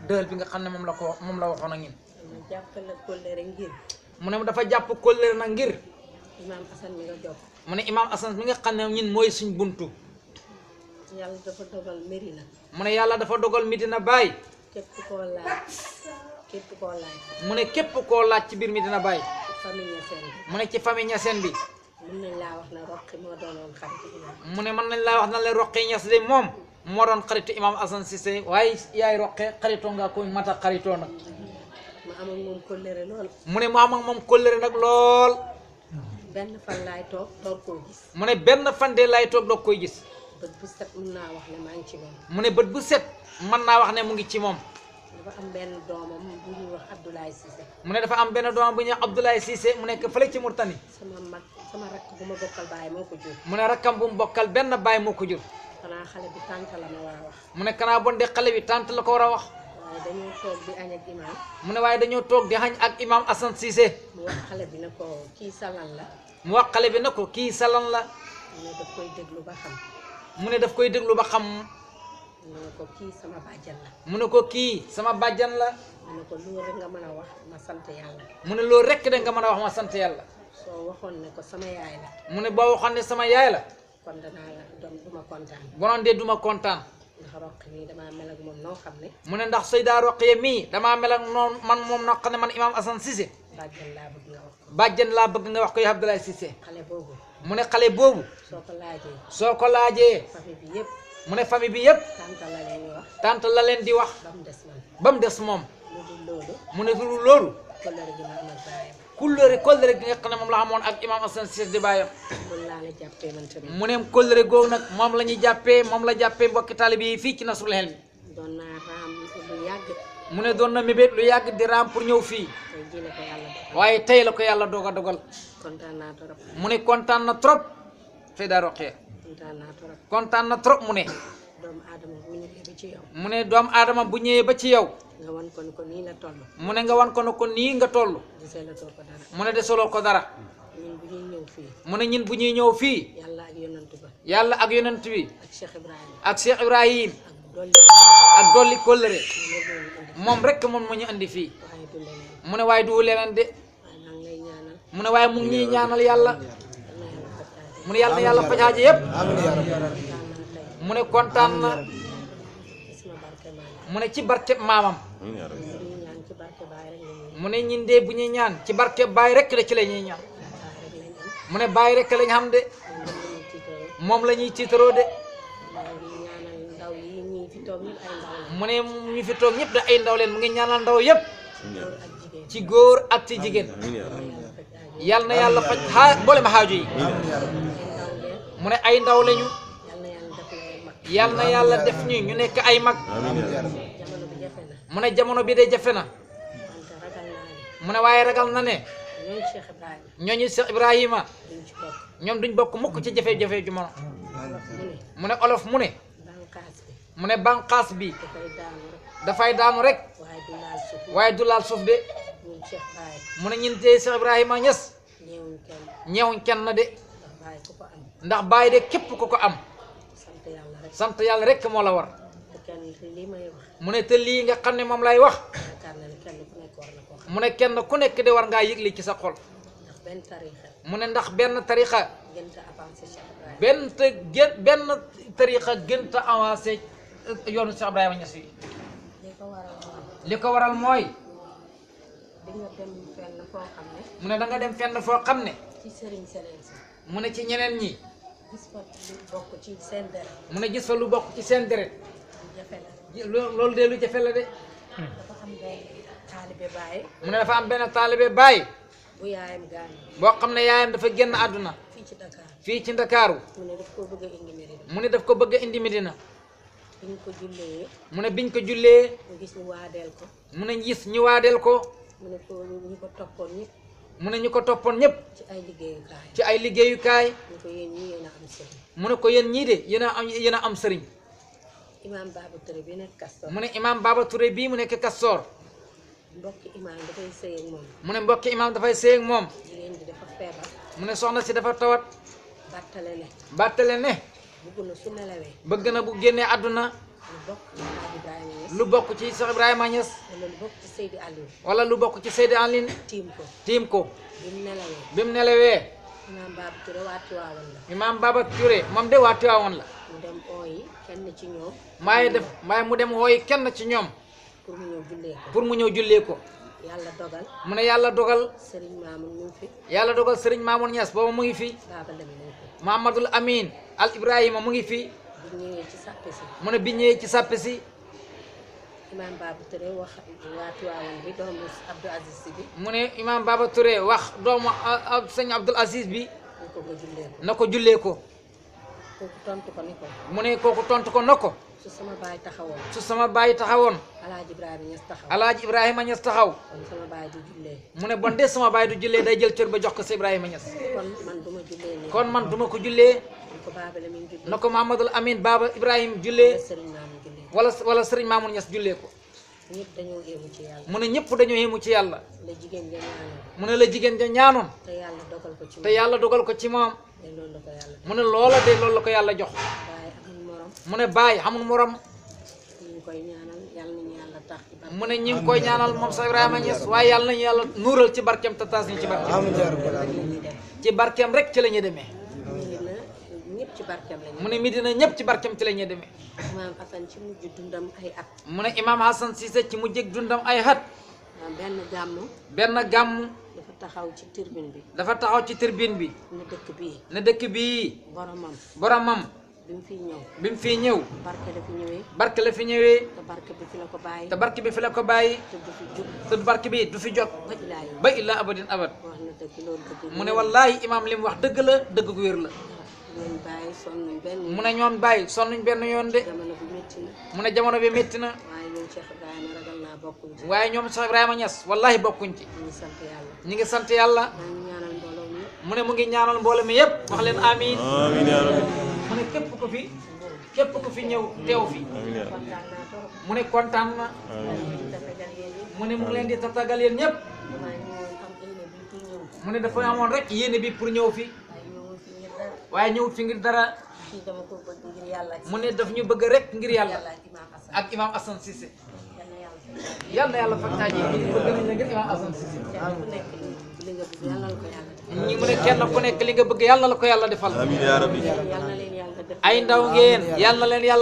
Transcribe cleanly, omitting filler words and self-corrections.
dël bi nga xam ne moom la ko moom la waxoon ak ñun. jàppale kóllëre ngir. mu ne dafa jàpp kóllëre nag ngir. imaam Assane mi nga jox. mu ne imaam Assane mi nga xam ne ñun mooy suñ buntu. yàlla dafa dogal Medina. mu ne yàlla dafa dogal Medina Baye. képp koo laaj. képp koo laaj. mu ne képp koo laaj ci biir Medina Baye. ci famille Niassène bi. mu ne ci famille Niassène bi. mën nañ laa wax na Roqi moo doonoon xarit imaam. mu ne mën nañ laa wax na la Roqi Niass de moom moo doon xaritu imaam Assane Cissé waaye yaay Roqe xaritoo nga ko mata xaritoo nag. ma am ak moom kóllëre lool. mu ne mu am ak moom kóllëre nag lool. benn fan laay toog door koo gis. mu ne benn fan de laay toog doog koy gis. bët bu set mën naa wax ne maa ngi ci moom. mu ne bët bu set mën naa wax ne mu ngi ci moom. dafa am benn doomam bu ñuy wax Abdoulaye Cissé. mu ne dafa am benn doomam bu ñuy wax Abdoulaye Cissé mu nekk fële ci Mourtani. sama rakk bu ma bokkal baay moo ko jur. mu ne rakkam bu mu bokkal benn baay moo ko jur. xanaa xale bi tànt la ma war a wax. mu ne kanaa bon de xale bi tànt la ko war a wax. waaye dañoo toog di añ ak imaam. mu ne waaye dañoo toog di añ ak imaam Assane Cissé. mu wax xale bi ne ko kii salan la. mu wax xale bi ne ko kii salan la. mu ne daf koy déglu ba xam. mu ne daf koy déglu ba xam. mu ne ko kii sama bàjjan la. mu ne ko kii sama bàjjan la. mu ne ko loolu rek nga mën a wax ma sant yàlla. mu ne loolu rek de nga mën a wax ma sant yàlla. soo waxoon ne ko sama yaay la. mu ne boo waxoon ne sama yaay la. kon danaa la doon duma kontaan. bonoon de duma kontaan. ndax Roqi mii damaa mel ak moom noo xam ne. mu ne ndax Seyda Roqiya mii damaa mel ak noonu man moom noo xam ne man imaam Assane Cissé. bàjjan laa bëgg nga wax ko. bàjjan laa bëgg nga wax ko yow Abdoulaye Cissé. xale boobu. mu ne xale boobu. soo ko laajee. soo ko laajee. famille bi yëpp. mu ne famille bi yëpp. tànta la leen di wax. tant la leen di wax. ba mu des man. ba mu des moom. lu dul loolu. mu ne du loolu. kóllëre gi ma am ak baayam. kóllëre gi nga xam ne moom la amoon ak imaam Assane Cissé di bàyyam. loolu laa la jàppee man tamit. mu ne kóllëre googu nag moom la ñuy jàppee moom la jàppee mbokki taalibe yi fii ci Nasrul Hilm. doon naa raam lu yàgg. mu ne doon na mébét lu yàgg di raam pour ñëw fii. tey jii la ko yàlla dogal. waaye tey la ko yàlla doog a dogal. kontaan naa trop. mu ne kontaan na trop. Seyda Roqiya kontaan naa trop. kontaan na trop mu ne. doomu aadama bu ñëwee ba ci yow. mu ne doomu aadama bu ñëwee ba ci yow. nga wan ko ni ko nii la toll. mu ne nga wan ko ne ko nii nga toll. gisee la too ko dara. mu ne desoloo ko dara. ñun bu ñuy ñëw fii. mu ne ñun bu ñuy ñëw fii. yàlla ak yonent ba. yàlla ak yonent bi. ak Cheikh Ibrahima. ak Cheikh Ibrahim. ak dolli. ak dolli kóllëre. moo moom rek moom moo ñu andi fii. waaye du leneen. mu ne waaye du leneen de. waaye maa ngi lay ñaanal. mu ne waaye mu ngi ñuy ñaanal yàlla. yal na yàlla fajaaje. mu ne yàlla na yàlla faj aajo yëpp. kontaan naa tey. mu ne kontaan na. gis ma barke maa ngi. mu ne ci barke maamam. ñuy ñaan ci barke baay rek la ñuy. mu ne ñun de bu ñuy ñaan ci barke baay rek la ci la ñuy ñaan. baay rek lañ am. mu ne baay rek lañ xam de. moom la ñuy moom la ñuy tiitaroo tiitaroo. de. maa ngi ñaanal ndaw yi ñii fi toog ñëpp ay ndaw la. mu ne ñu fi toog ñëpp da ay ndaw leen mu ngi ñaanal ndaw yëpp. góor ak jigéen. ci góor ak ci jigéen. yal na yàlla faj boole ma xaaju yi. mu ne ay ndaw lañu. yal na yàlla def ñu ñu nekk ay mag. jamono bi jafe na. mu ne jamono bi de jafe na. wante ragal naa ne. mu ne waaye ragal na ne. ñooñu Cheikh Ibrahima. ñooñu Cheikh Ibrahima. duñ ci bokk. ñoom duñ bokk mukk ci jafe-jafe ju mono. mu ne. mu ne olof mu ne. bànqaas bi. mu ne bànqaas bi. dafay daanu rek. dafay daanu rek. waaye du laal suuf. waaye du laal suuf de. ñun Cheikh Baye. mu ne ñun de Cheikh Ibrahima Niass. ñeewuñ kenn. ñeewuñ kenn de. ndax Baye ku ko am. ndax bàyyi de képp ku ko am. sant yàlla rek. sant yàlla rek moo la war. te kenn lii may wax. mu ne te lii nga xam ne moom lay wax. yaakaar na ne kenn ku nekk war na koo xam. mu ne kenn ku nekk de war ngaa yëgli ci sa xol. ndax benn tariixa. mu ne ndax benn tarixa. gënta avancé Cheikh Ibrahima. benn tarixa gën a avancé yoonu Cheikh Ibrahima Niass yi. li ko waral mooy. li ko waral mooy. di nga dem fenn foo xam ne. mu ne da nga dem fenn foo xam ne. ci sëriñ sëriñ si. mu ne ci ñeneen ñi. gis fa lu bokk ci seen deret. mu ne gis fa lu bokk ci seen deret. lu jafe la. loolu de lu jafe la de. dafa am benn taalibe Baye. mu ne dafa am benn taalibe Baye. bu yaayam gaañu. boo xam ne yaayam dafa génn àdduna. fii ci Dakar. fii ci Ndakaaru. mu ne daf koo bëgg a indi Medina. mu ne daf ko bëgg a indi Medina. biñ ko jullee. mu ne biñ ko jullee. mu gis ñu waadeel ko. mu ne gis ñu waadeel ko. mu ne ko ñu ko toppoon ñëpp. mu ne ñu ko toppoon ñëpp. ci ay liggéeyukaay. ci ay liggéeyukaay. ñu ko yéen ñii yéen a am sëriñ. mu ne ko yéen ñii de yéen a am sëriñ. imaam Baba Touré bi nekk Castor. mu ne imaam Baba Touré bii mu nekk Castor. mbokki imaam dafay sëy ak moom. mu ne mbokki imaam dafay sëy ak moom. jigéen bi dafa feebar. mu ne soxna si dafa tawat. bàttale ne. bàttale ne. bugg na su nelawee. bëgg na bu génnee àdduna. lu bokk ci lu bokk ci Alaaji Ibrahima Niass Cheikh Ibrahima Niass wala lu bokk ci Seydi Aliou wala lu bokk ci Seydi Aline tiim ko tiim ko bi mu nelawee bi mu nelawee Imaam Baba Touré waa Tiwaawan la Imam Baba Touré moom de waa Tiwaawan la mu dem ooyi kenn ci ñoom maaye mu dem wooyi kenn ci ñoom pour mu ñëw jullee ko pour mu ñëw jullee ko yàlla dogal mu ne yàlla dogal Serigne Mamoun mu ngi fi yàlla dogal Serigne Mamoun Niass booba mu ngi fi Baba Lamine mu ngi fi Mahamadul Amin al Ibrahima mu ngi fi bu ñëwee ci sàppe si mu ne bi ñëwee ci sàppe si Imaam Baba Touré wax waa Tiwaawan bi doomu Abdou Aziz Sy bi mu ne Imam Baba Touré wax doomu sëñ Abdoul Aziz bi ñu ko nga jullee ko na ko jullee ko kooku tontu ko ni ko mu ne kooku tontu ko na ko su sama baay taxawoon su sama baay taxawoon Alaaji Ibrahima Niass taxaw Alaaji Ibrahima Niass taxaw kon sama baay du jullee mu ne bon de sama baay du jullee day jël cër ba jox ko si Ibrahima Niass kon man duma jullee nii kon man duma ko jullee ñu ko Baba Lamine jullee na ko Mahamadul Amin Baba Ibrahima jullee Serigne Mamoun jullee wala Serigne Mamoun Niass jullee ko ñëpp dañoo yéemu ci yàlla mu ne ñëpp dañoo yéemu ci yàlla la jigéen ja ñaanal mu ne la jigéen ja ñaanoon te yàlla dogal ko ci te yàlla dogal ko ci moom te loolu la ko yàlla mu ne loola de loolu la ko yàlla jox waaye amul morom mu ne baay xamul morom ñu ngi koy ñaanal yàlla nañu yàlla tax ci barke mu ne ñi ngi koy ñaanal moom sa Ibrahima Niass waaye yàlla nañu yàlla nuural ci barkeem te taas ñu ci barkeem ci barkeem rek ci la ñuy demee Medina ñëpp ci barkeem lañu mu ne Medina ñëpp ci barkeem ci la ñuy demee Imaam Assane ci mujj dundam ay at mu ne Imam Hassan Cissé ci mu jég dundam ay xat benn gàmmu benn gàmm dafa taxaw ci turbine bi dafa taxaw ci tribune bi ne dëkk bii ne dëkk bii boromam boromam bi mu fiy ñëw bi mu fii ñëw barke la fi ñëwee barke la fi ñëwee te barke bi fi la ko bàyyi te barke bi fi la ko bàyyi te du fi jug te barke bi du fi jot ba ilaa yow ba illa abadin abad wax na dëgg loolu dëgg mu ne wallaahi imaam li mu wax dëgg la dëgg gu wér la leen bàyyi sonn benn mu ne ñoom bàyyi sonnuñ benn yoon de jamono bi métti na mu ne jamono bi métti na waaye ñun Cheikh Ibrahima ragal naa bokkuñ ci waaye ñoom Cheikh Ibrahima Niass wallaahi bokkuñ ci ñu ngi sant yàlla ñi ngi sant yàlla maa ngi ñaanal mbooloo mi mu ne mu ngi ñaanal mbooloo mi yëpp wax leen amiin amiin yaa rabbi mu ne képp ku fi ñëw teew fi amiin yaa rabbi kontaan naa trop mu ne kontaan na dafa jar yéen yi mu ne mu ngi leen di tatagal yéen ñëpp damaa ñëwoon am yéene bi pour ñëw mu ne dafa amoon rek yéene bi pour ñëw fi waaye ñëwoon fi ngir dara waaye ñëwut fi ngir dara fii dama ko bëgg ngir yàlla mu ne daf ñu bëgg rek ngir yàlla yàlla ak Imaam Assane ak Imam Assane Cissé yal na yàlla yal na yàlla faj aajo yi bëgg nañ la ngir Imam Assane Cissé kenn ku nekk li nga bëgg yàlla la ko yàlla defal ñi mu ne kenn ku nekk li nga bëgg yàlla la ko yàlla defal amiin yaa rabbi yal na leen yàlla def ay ndaw ngeen yal na leen yàlla